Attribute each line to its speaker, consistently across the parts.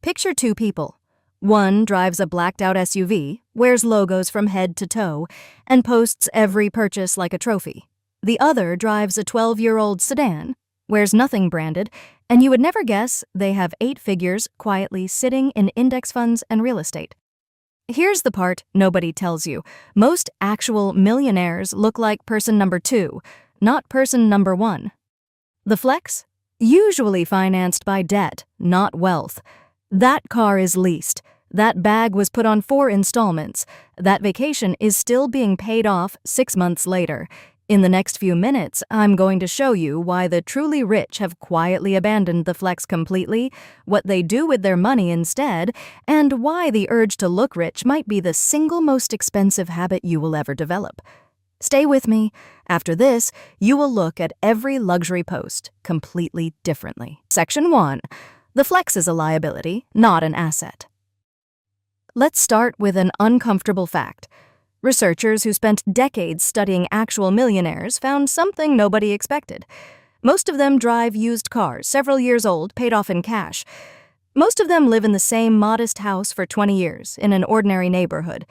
Speaker 1: Picture two people. One drives a blacked-out SUV, wears logos from head to toe, and posts every purchase like a trophy. The other drives a 12-year-old sedan, wears nothing branded, and you would never guess they have 8 figures quietly sitting in index funds and real estate. Here's the part nobody tells you. Most actual millionaires look like person number 2, not person number 1. The flex? Usually financed by debt, not wealth. That car is leased. That bag was put on 4 installments. That vacation is still being paid off 6 months later. In the next few minutes, I'm going to show you why the truly rich have quietly abandoned the flex completely, what they do with their money instead, and why the urge to look rich might be the single most expensive habit you will ever develop. Stay with me. After this, you will look at every luxury post completely differently. Section 1. The flex is a liability, not an asset. Let's start with an uncomfortable fact. Researchers who spent decades studying actual millionaires found something nobody expected. Most of them drive used cars, several years old, paid off in cash. Most of them live in the same modest house for 20 years, in an ordinary neighborhood.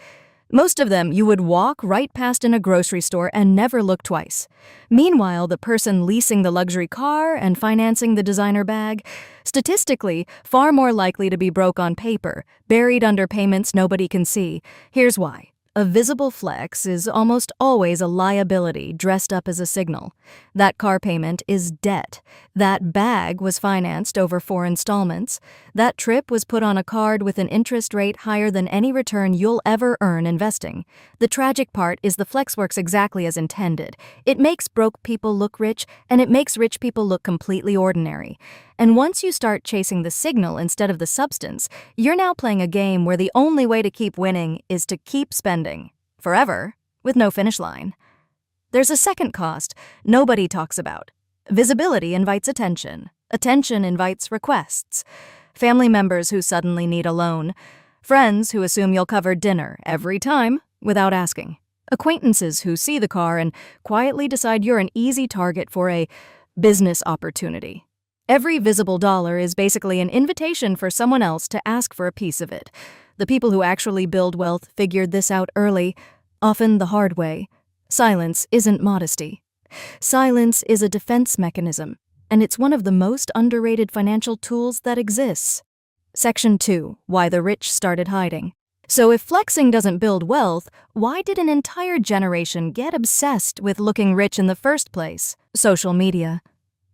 Speaker 1: Most of them you would walk right past in a grocery store and never look twice. Meanwhile, the person leasing the luxury car and financing the designer bag, statistically, far more likely to be broke on paper, buried under payments nobody can see. Here's why. A visible flex is almost always a liability dressed up as a signal. That car payment is debt. That bag was financed over 4 installments. That trip was put on a card with an interest rate higher than any return you'll ever earn investing. The tragic part is the flex works exactly as intended. It makes broke people look rich, and it makes rich people look completely ordinary. And once you start chasing the signal instead of the substance, you're now playing a game where the only way to keep winning is to keep spending. Forever, with no finish line. There's a second cost nobody talks about. Visibility invites attention. Attention invites requests. Family members who suddenly need a loan. Friends who assume you'll cover dinner every time without asking. Acquaintances who see the car and quietly decide you're an easy target for a business opportunity. Every visible dollar is basically an invitation for someone else to ask for a piece of it. The people who actually build wealth figured this out early, often the hard way. Silence isn't modesty. Silence is a defense mechanism, and it's one of the most underrated financial tools that exists. Section 2. Why the rich started hiding. So if flexing doesn't build wealth, why did an entire generation get obsessed with looking rich in the first place? Social media.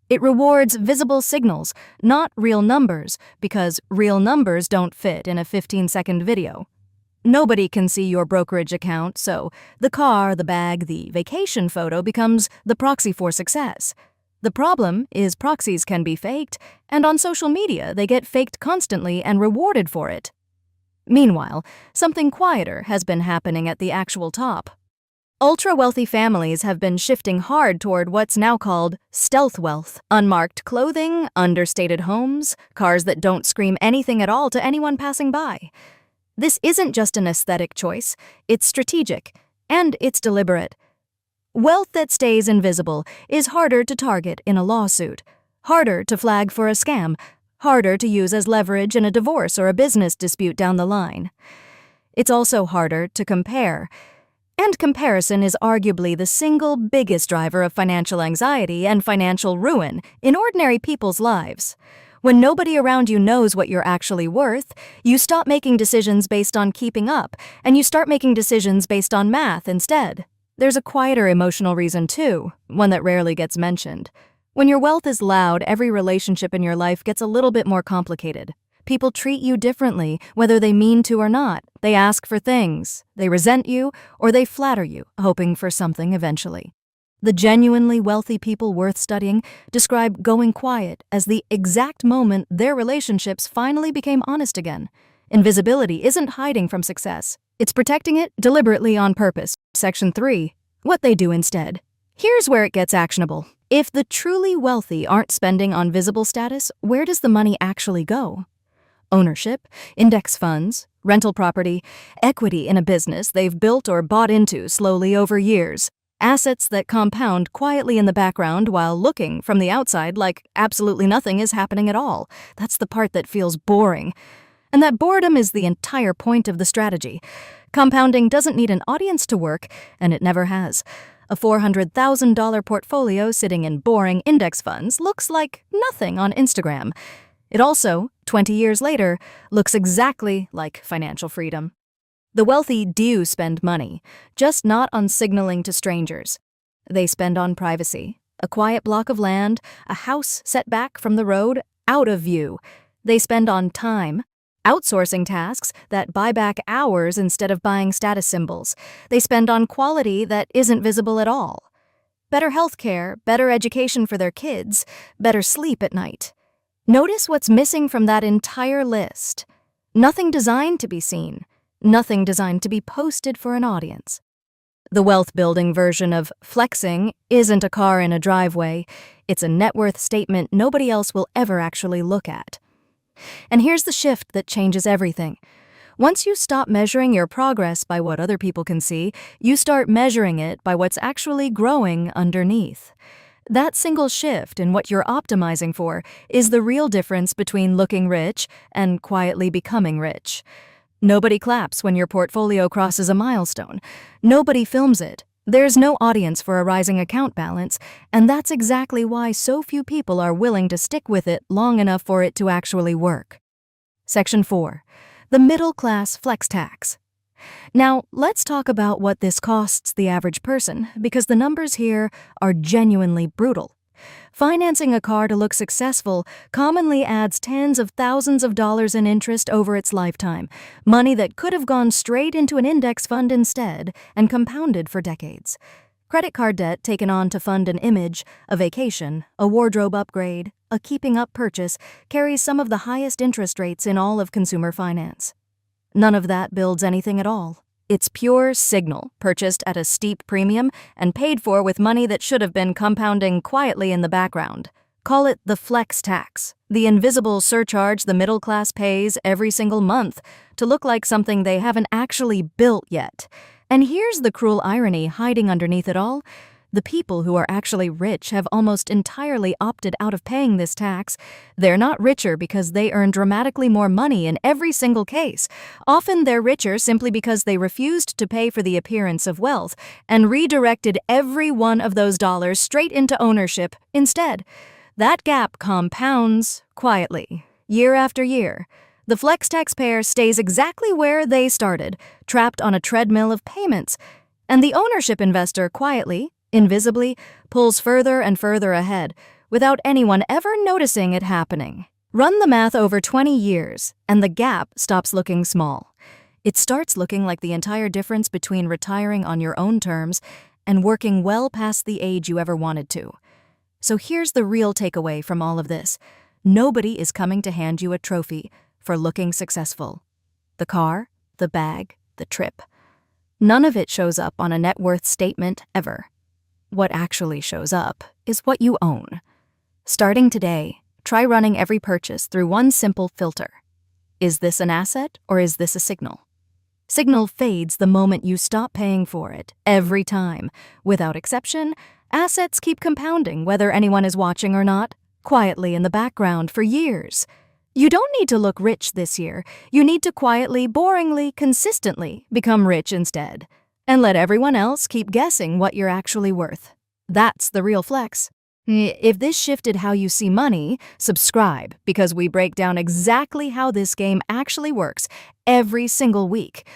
Speaker 1: It rewards visible signals, not real numbers, because real numbers don't fit in a 15-second video. Nobody can see your brokerage account, so the car, the bag, the vacation photo becomes the proxy for success. The problem is proxies can be faked, and on social media they get faked constantly and rewarded for it. Meanwhile, something quieter has been happening at the actual top. Ultra-wealthy families have been shifting hard toward what's now called stealth wealth. Unmarked clothing, understated homes, cars that don't scream anything at all to anyone passing by. This isn't just an aesthetic choice, it's strategic, and it's deliberate. Wealth that stays invisible is harder to target in a lawsuit, harder to flag for a scam, harder to use as leverage in a divorce or a business dispute down the line. It's also harder to compare. And comparison is arguably the single biggest driver of financial anxiety and financial ruin in ordinary people's lives. When nobody around you knows what you're actually worth, you stop making decisions based on keeping up, and you start making decisions based on math instead. There's a quieter emotional reason too, one that rarely gets mentioned. When your wealth is loud, every relationship in your life gets a little bit more complicated. People treat you differently, whether they mean to or not. They ask for things, they resent you, or they flatter you, hoping for something eventually. The genuinely wealthy people worth studying describe going quiet as the exact moment their relationships finally became honest again. Invisibility isn't hiding from success. It's protecting it deliberately on purpose. Section 3. What they do instead. Here's where it gets actionable. If the truly wealthy aren't spending on visible status, where does the money actually go? Ownership, index funds, rental property, equity in a business they've built or bought into slowly over years. Assets that compound quietly in the background while looking from the outside like absolutely nothing is happening at all. That's the part that feels boring. And that boredom is the entire point of the strategy. Compounding doesn't need an audience to work, and it never has. A $400,000 portfolio sitting in boring index funds looks like nothing on Instagram. It also, 20 years later, looks exactly like financial freedom. The wealthy do spend money, just not on signaling to strangers. They spend on privacy, a quiet block of land, a house set back from the road, out of view. They spend on time, outsourcing tasks that buy back hours instead of buying status symbols. They spend on quality that isn't visible at all. Better health care, better education for their kids, better sleep at night. Notice what's missing from that entire list. Nothing designed to be seen. Nothing designed to be posted for an audience. The wealth-building version of flexing isn't a car in a driveway. It's a net worth statement nobody else will ever actually look at. And here's the shift that changes everything. Once you stop measuring your progress by what other people can see, you start measuring it by what's actually growing underneath. That single shift in what you're optimizing for is the real difference between looking rich and quietly becoming rich. Nobody claps when your portfolio crosses a milestone. Nobody films it. There's no audience for a rising account balance, and that's exactly why so few people are willing to stick with it long enough for it to actually work. Section 4. The middle class flex tax. Now, let's talk about what this costs the average person, because the numbers here are genuinely brutal. Financing a car to look successful commonly adds tens of thousands of dollars in interest over its lifetime, money that could have gone straight into an index fund instead and compounded for decades. Credit card debt taken on to fund an image, a vacation, a wardrobe upgrade, a keeping up purchase carries some of the highest interest rates in all of consumer finance. None of that builds anything at all. It's pure signal, purchased at a steep premium and paid for with money that should have been compounding quietly in the background. Call it the flex tax, the invisible surcharge the middle class pays every single month to look like something they haven't actually built yet. And here's the cruel irony hiding underneath it all. The people who are actually rich have almost entirely opted out of paying this tax. They're not richer because they earn dramatically more money in every single case. Often they're richer simply because they refused to pay for the appearance of wealth and redirected every one of those dollars straight into ownership instead. That gap compounds quietly, year after year. The flex taxpayer stays exactly where they started, trapped on a treadmill of payments. And the ownership investor quietly, invisibly, pulls further and further ahead, without anyone ever noticing it happening. Run the math over 20 years, and the gap stops looking small. It starts looking like the entire difference between retiring on your own terms and working well past the age you ever wanted to. So here's the real takeaway from all of this. Nobody is coming to hand you a trophy for looking successful. The car, the bag, the trip. None of it shows up on a net worth statement ever. What actually shows up is what you own. Starting today, try running every purchase through one simple filter. Is this an asset or is this a signal? Signal fades the moment you stop paying for it, every time. Without exception, assets keep compounding whether anyone is watching or not, quietly in the background for years. You don't need to look rich this year. You need to quietly, boringly, consistently become rich instead. And let everyone else keep guessing what you're actually worth. That's the real flex. If this shifted how you see money, subscribe, because we break down exactly how this game actually works every single week.